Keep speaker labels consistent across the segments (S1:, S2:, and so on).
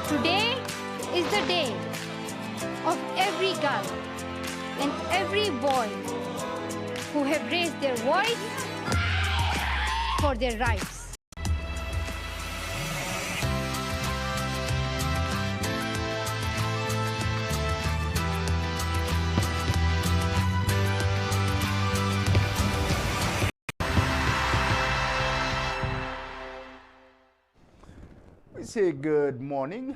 S1: Today is the day of every girl and every boy who have raised their voice for their rights.
S2: We say good morning.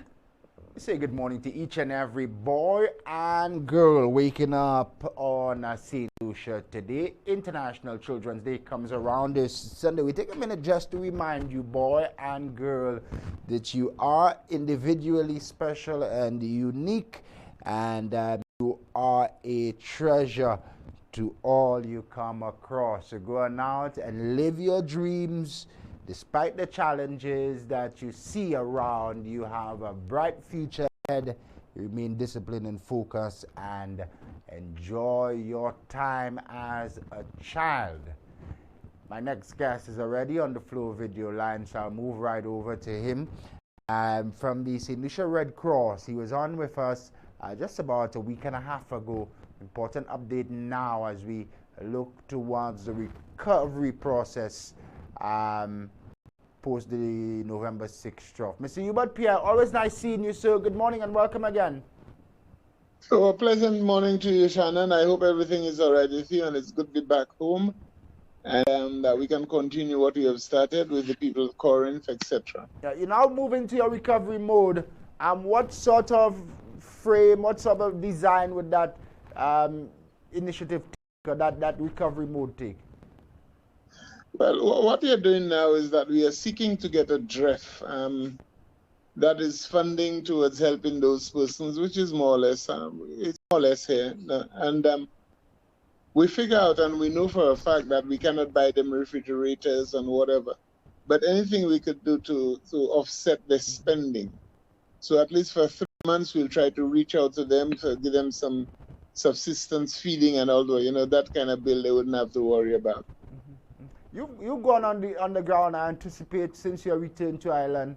S2: We say good morning to each and every boy and girl waking up on St. Lucia today. International Children's Day comes around this Sunday. We take a minute just to remind you, boy and girl, that you are individually special and unique, and you are a treasure to all you come across. So go on out and live your dreams. Despite the challenges that you see around, you have a bright future ahead. Remain disciplined and focused and enjoy your time as a child. My next guest is already on the Flow video line, so I'll move right over to him. From the St. Lucia Red Cross, he was on with us just about a week and a half ago. Important update now as we look towards the recovery process post the November 6th trough. Mr. Hubert Pierre, always nice seeing you, sir. Good morning and welcome again.
S3: So a pleasant morning to you, Shannon. I hope everything is all right with you and it's good to be back home, and that we can continue what we have started with the people of Corinth, etc.
S2: Yeah, you now move into your recovery mode. What sort of frame, what sort of design would that initiative take, or that recovery mode take?
S3: Well, what we are doing now is that we are seeking to get a DREF that is funding towards helping those persons, which is more or less, it's more or less here. And we figure out and we know for a fact that we cannot buy them refrigerators and whatever, but anything we could do to offset the spending. So at least for 3 months, we'll try to reach out to them to give them some subsistence feeding, and although, you know, that kind of bill they wouldn't have to worry about.
S2: You've gone on the ground, I anticipate, since your return to Ireland.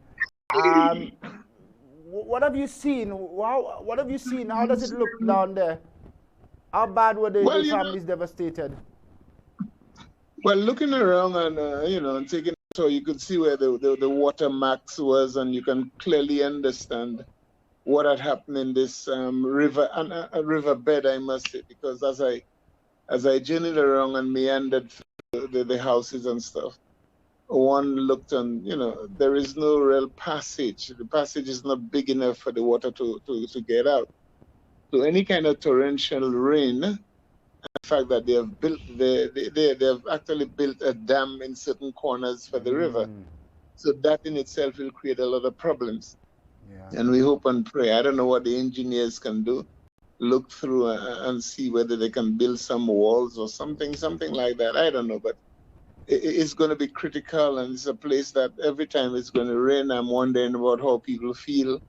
S2: What have you seen? What have you seen? How does it look down there? How bad were the families devastated?
S3: Well, looking around and you know, and taking, so you could see where the water max was, and you can clearly understand what had happened in this river, and a riverbed, I must say, because as I journeyed around and meandered through the houses and stuff, one looked and, you know, there is no real passage. The passage is not big enough for the water to get out. So any kind of torrential rain, the fact that they have built, they have actually built a dam in certain corners for the river. So that in itself will create a lot of problems. Yeah. And we hope and pray. I don't know what the engineers can do. Look through and see whether they can build some walls or something like that. I don't know, but it's going to be critical, and it's a place that every time it's going to rain, I'm wondering about how people feel,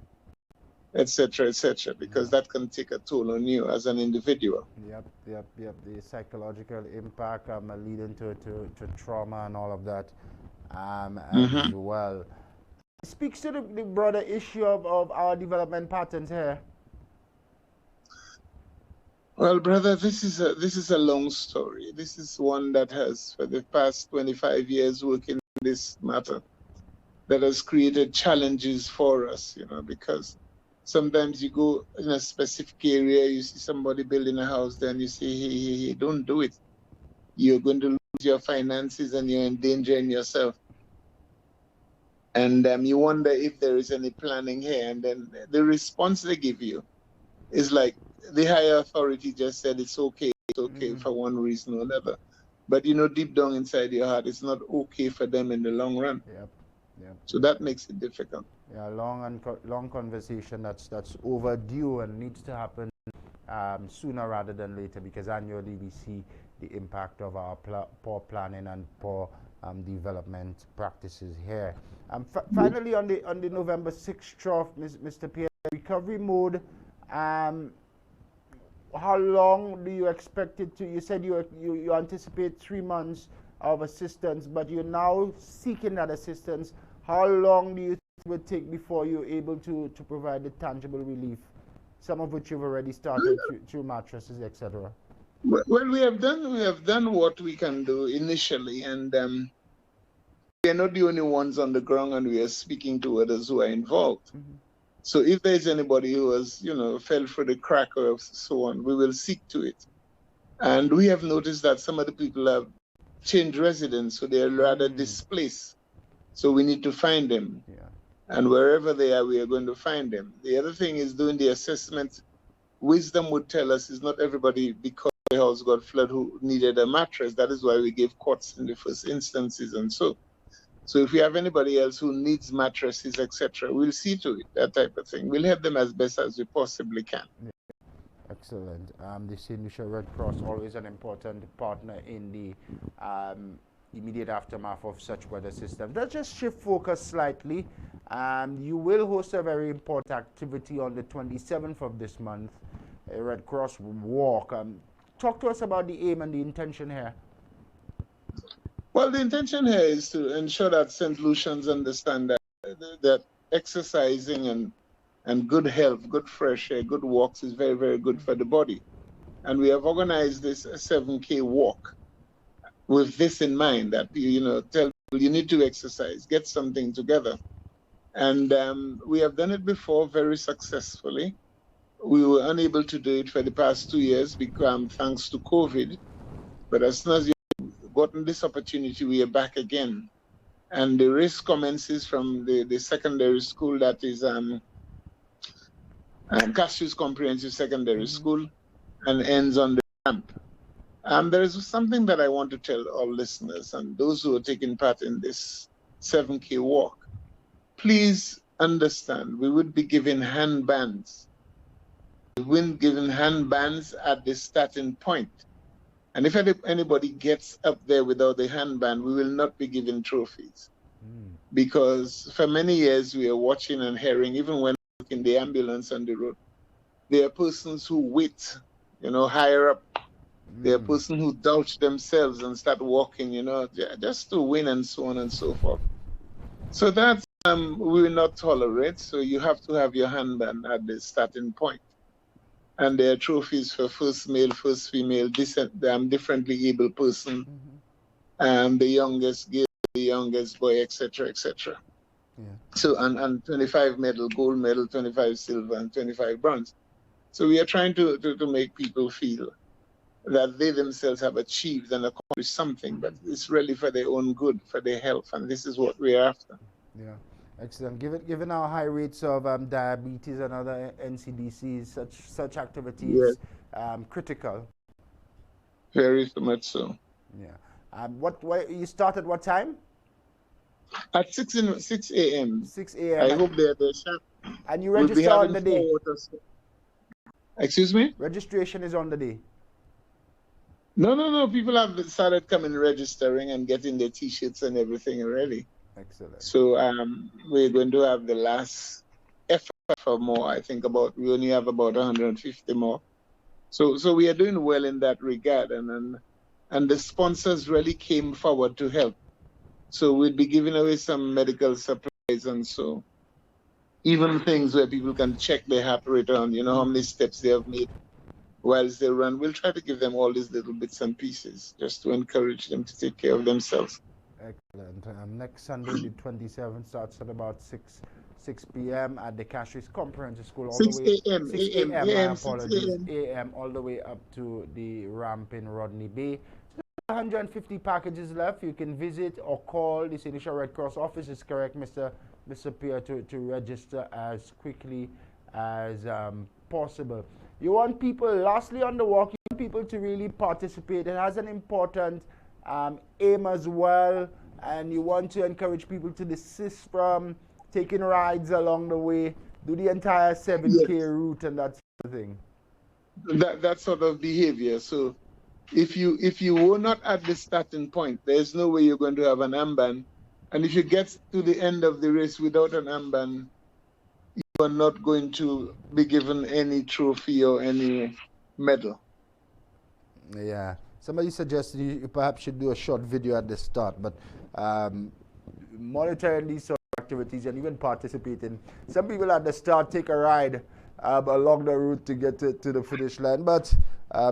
S3: etc., because that can take a toll on you as an individual.
S2: Yep. The psychological impact leading to trauma and all of that as well. It speaks to the broader issue of our development patterns here.
S3: Well, brother, this is a long story. This is one that has, for the past 25 years, working in this matter, that has created challenges for us, you know, because sometimes you go in a specific area, you see somebody building a house, then you say, hey, don't do it. You're going to lose your finances and you're endangering yourself. And you wonder if there is any planning here. And then the response they give you is like, the higher authority just said it's okay for one reason or another. But, you know, deep down inside your heart, it's not okay for them in the long run. Yep. So that makes it difficult.
S2: Yeah, long conversation that's overdue and needs to happen sooner rather than later, because annually we see the impact of our poor planning and poor development practices here. Finally, on the November 6th trough, Mr. Pierre, recovery mode. How long do you expect it to? You said you anticipate 3 months of assistance, but you're now seeking that assistance. How long do you it would take before you're able to provide the tangible relief, some of which you've already started through mattresses, etc.?
S3: Well, we have done what we can do initially, and we are not the only ones on the ground, and we are speaking to others who are involved.
S2: Mm-hmm.
S3: So if there's anybody who has, fell for the crack or so on, we will seek to it. And we have noticed that some of the people have changed residence, so they're rather displaced. So we need to find them.
S2: Yeah.
S3: And wherever they are, we are going to find them. The other thing is doing the assessment. Wisdom would tell us it's not everybody, because the house got flooded, who needed a mattress. That is why we gave cots in the first instances and so. So if we have anybody else who needs mattresses, etc., we'll see to it, that type of thing. We'll help them as best as we possibly can.
S2: Yeah. Excellent. The St.Lucia Red Cross, always an important partner in the immediate aftermath of such weather systems. Let's just shift focus slightly. You will host a very important activity on the 27th of this month, a Red Cross walk. Talk to us about the aim and the intention here.
S3: Well, the intention here is to ensure that St. Lucians understand that exercising and good health, good fresh air, good walks is very, very good for the body. And we have organized this 7K walk with this in mind, that tell people you need to exercise, get something together. And we have done it before very successfully. We were unable to do it for the past 2 years because thanks to COVID. But as soon as you've gotten this opportunity, we are back again. And the race commences from the secondary school, that is Cassius Comprehensive Secondary School, and ends on the ramp. There is something that I want to tell all listeners and those who are taking part in this 7K walk. Please understand, we would be given handbands. We will be given handbands at the starting point. And if anybody gets up there without the handband, we will not be given trophies. Because for many years we are watching and hearing, even when in the ambulance on the road, there are persons who wait, higher up. There are persons who doubt themselves and start walking, just to win and so on and so forth. So that's we will not tolerate. So you have to have your handband at the starting point. And there are trophies for first male, first female, differently able person, and the youngest girl, the youngest boy, etc., etc.
S2: Yeah.
S3: So and 25 medal, gold medal, 25 silver, and 25 bronze. So we are trying to make people feel that they themselves have achieved and accomplished something, but it's really for their own good, for their health, and this is what we are after.
S2: Yeah, excellent. Given our high rates of diabetes and other NCDCs, such activities critical.
S3: Very much so.
S2: Yeah. What you start at what time?
S3: At 6 a.m.
S2: 6 a.m.
S3: I hope they're sharp.
S2: And you register on the day?
S3: Excuse me?
S2: Registration is on the day?
S3: No. People have started coming registering and getting their T-shirts and everything already.
S2: Excellent.
S3: So we're going to have the last effort for more. I think we only have about 150 more. So we are doing well in that regard. And the sponsors really came forward to help. So we'd be giving away some medical supplies and so. Even things where people can check their heart rate on, how many steps they have made whilst they run. We'll try to give them all these little bits and pieces just to encourage them to take care of themselves.
S2: Excellent. Next Sunday, the 27th, starts at about 6 p.m. at the Cassius Comprehensive School.
S3: 6 a.m.
S2: 6 a.m. My apologies. A.m. all the way up to the ramp in Rodney Bay. 150 packages left. You can visit or call the St. Lucia Red Cross office. Is correct, Mr. Pierre, to register as quickly as possible. You want people, lastly on the walk, you want people to really participate. It has an important aim as well, and you want to encourage people to desist from taking rides along the way, do the entire 7K route and that sort of thing.
S3: That sort of behavior. So if you were not at the starting point, there's no way you're going to have an armband. And if you get to the end of the race without an armband, you are not going to be given any trophy or any medal.
S2: Yeah. Somebody suggested you perhaps should do a short video at the start, but monitoring these sort of activities activities and even participating. Some people at the start take a ride along the route to get to the finish line, but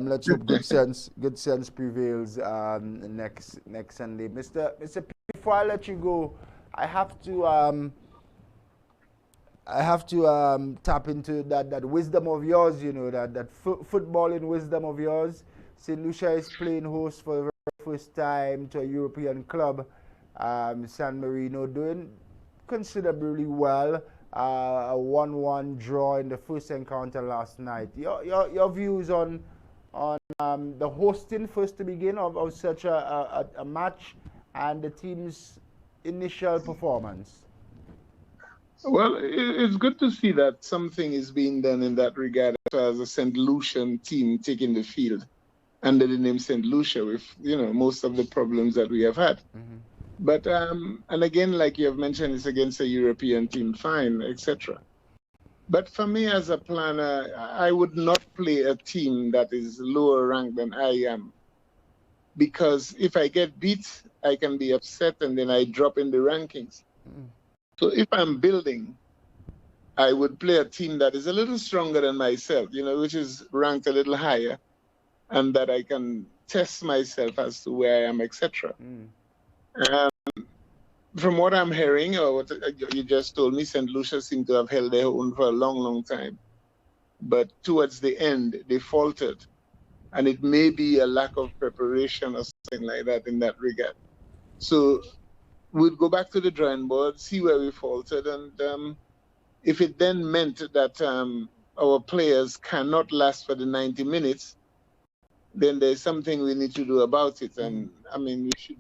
S2: let's hope good sense prevails next Sunday. Mr. P, before I let you go, I have to tap into that wisdom of yours, that footballing wisdom of yours. St. Lucia is playing host for the very first time to a European club. San Marino doing considerably well. A 1-1 draw in the first encounter last night. Your views on the hosting first to begin of such a match and the team's initial performance?
S3: Well, it's good to see that something is being done in that regard as a St. Lucian team taking the field under the name St. Lucia with, most of the problems that we have had.
S2: Mm-hmm.
S3: But, and again, like you have mentioned, it's against a European team, fine, etc. But for me as a planner, I would not play a team that is lower ranked than I am. Because if I get beat, I can be upset and then I drop in the rankings. Mm. So if I'm building, I would play a team that is a little stronger than myself, which is ranked a little higher, and that I can test myself as to where I am, etc. From what I'm hearing, or what you just told me, St. Lucia seemed to have held their own for a long, long time. But towards the end, they faltered. And it may be a lack of preparation or something like that in that regard. So we'd go back to the drawing board, see where we faltered, and if it then meant that our players cannot last for the 90 minutes, then there's something we need to do about it. And I mean, we should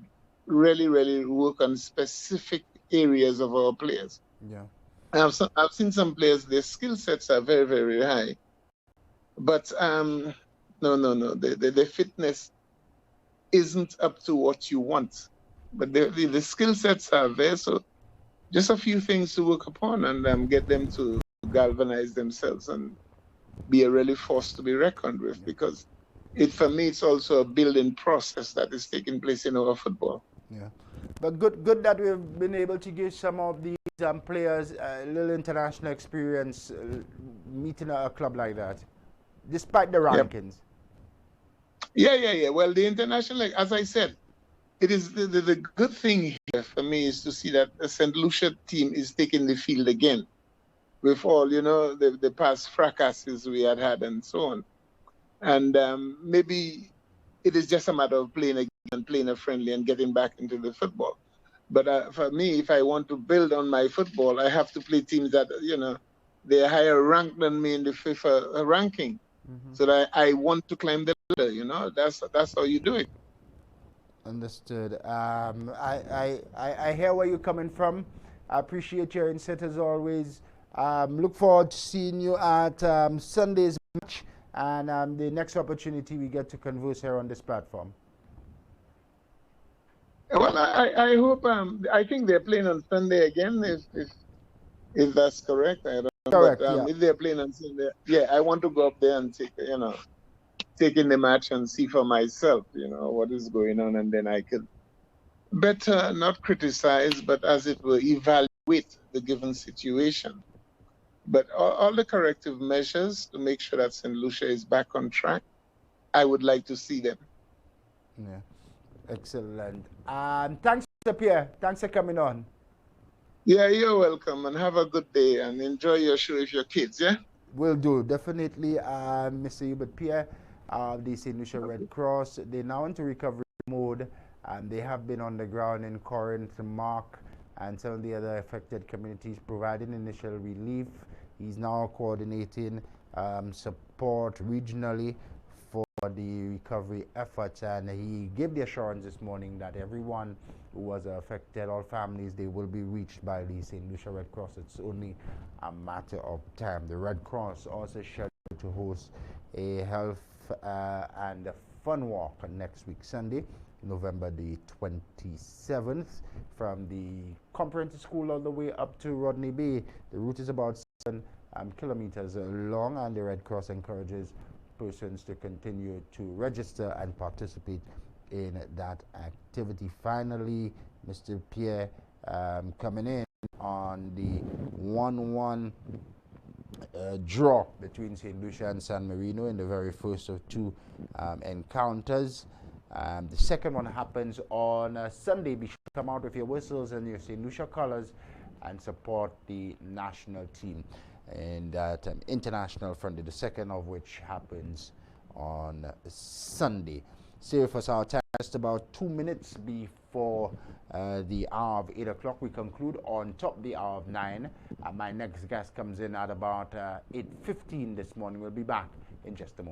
S3: really, really work on specific areas of our players.
S2: Yeah,
S3: I've seen some players, their skill sets are very, very high, but no, the fitness isn't up to what you want. But the skill sets are there, so just a few things to work upon and get them to galvanize themselves and be a really force to be reckoned with. Because for me, it's also a building process that is taking place in our football.
S2: Yeah, but good that we've been able to give some of these players a little international experience meeting a club like that, despite the rankings.
S3: Yeah. Well, the international, as I said, it is the good thing here for me is to see that the St. Lucia team is taking the field again with all, the past fracasses we had and so on. And maybe it is just a matter of playing again and playing a friendly and getting back into the football. But for me, if I want to build on my football, I have to play teams that, they're higher ranked than me in the FIFA ranking. Mm-hmm. So that I want to climb the ladder, that's how you do it.
S2: Understood. I hear where you're coming from. I appreciate your insight as always. Look forward to seeing you at Sunday's match and the next opportunity we get to converse here on this platform.
S3: Well, I hope. I think they're playing on Sunday again. If that's correct, I don't know.
S2: Correct.
S3: But, if they're playing on Sunday, I want to go up there and take in the match and see for myself, what is going on, and then I could better not criticize, but as it were, evaluate the given situation. But all the corrective measures to make sure that St. Lucia is back on track, I would like to see them.
S2: Yeah. Excellent. Thanks, Mr. Pierre. Thanks for coming on.
S3: Yeah, you're welcome, and have a good day, and enjoy your show with your kids, yeah?
S2: Will do, definitely. Mr. Hubert Pierre, the St. Lucia Red Cross, they're now into recovery mode, and they have been on the ground in Corinth, Mark, and some of the other affected communities providing initial relief. He's now coordinating support regionally for the recovery efforts, and he gave the assurance this morning that everyone who was affected, all families, they will be reached by the St. Lucia Red Cross. It's only a matter of time. The Red Cross also scheduled to host a health and a fun walk next week, Sunday, November the 27th, from the Comprehensive School all the way up to Rodney Bay. The route is about 7 kilometers long, and the Red Cross encourages persons to continue to register and participate in that activity. Finally, Mr. Pierre coming in. on the 1-1 draw between St. Lucia and San Marino in the very first of two encounters. The second one happens on Sunday. Be sure to come out with your whistles and your St. Lucia colors and support the national team in that international friendly, the second of which happens on Sunday. Stay with us, our time just about 2 minutes before the hour of 8 o'clock. We conclude on top of the hour of 9. My next guest comes in at about 8:15 this morning. We'll be back in just a moment.